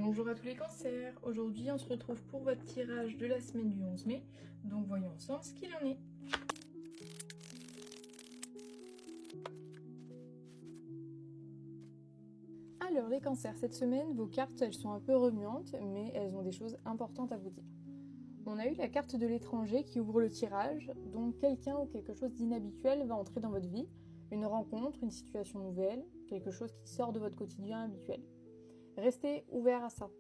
Bonjour à tous les cancers, aujourd'hui on se retrouve pour votre tirage de la semaine du 11 mai, donc voyons ensemble ce qu'il en est. Alors les cancers, cette semaine, vos cartes elles sont un peu remuantes, mais elles ont des choses importantes à vous dire. On a eu la carte de l'étranger qui ouvre le tirage, donc quelqu'un ou quelque chose d'inhabituel va entrer dans votre vie, une rencontre, une situation nouvelle, quelque chose qui sort de votre quotidien habituel. Restez ouvert à ça.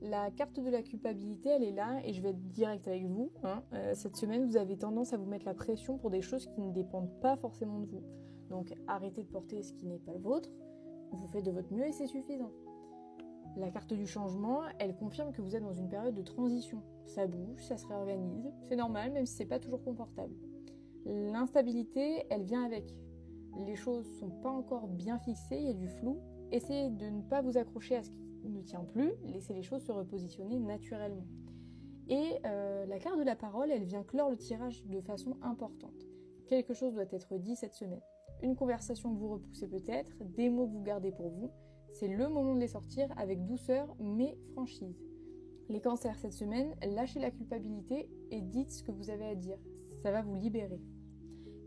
La carte de la culpabilité, elle est là et je vais être direct avec vous. Cette semaine, vous avez tendance à vous mettre la pression pour des choses qui ne dépendent pas forcément de vous. Donc arrêtez de porter ce qui n'est pas le vôtre. Vous faites de votre mieux et c'est suffisant. La carte du changement, elle confirme que vous êtes dans une période de transition. Ça bouge, ça se réorganise. C'est normal, même si c'est pas toujours confortable. L'instabilité, elle vient avec. Les choses sont pas encore bien fixées, il y a du flou. Essayez de ne pas vous accrocher à ce qui ne tient plus, laissez les choses se repositionner naturellement. Et la carte de la parole, elle vient clore le tirage de façon importante. Quelque chose doit être dit cette semaine. Une conversation que vous repoussez peut-être, des mots que vous gardez pour vous, c'est le moment de les sortir avec douceur mais franchise. Les cancers cette semaine, lâchez la culpabilité et dites ce que vous avez à dire. Ça va vous libérer.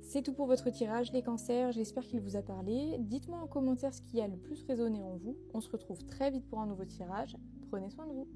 C'est tout pour votre tirage les cancers, j'espère qu'il vous a parlé. Dites-moi en commentaire ce qui a le plus résonné en vous. On se retrouve très vite pour un nouveau tirage. Prenez soin de vous.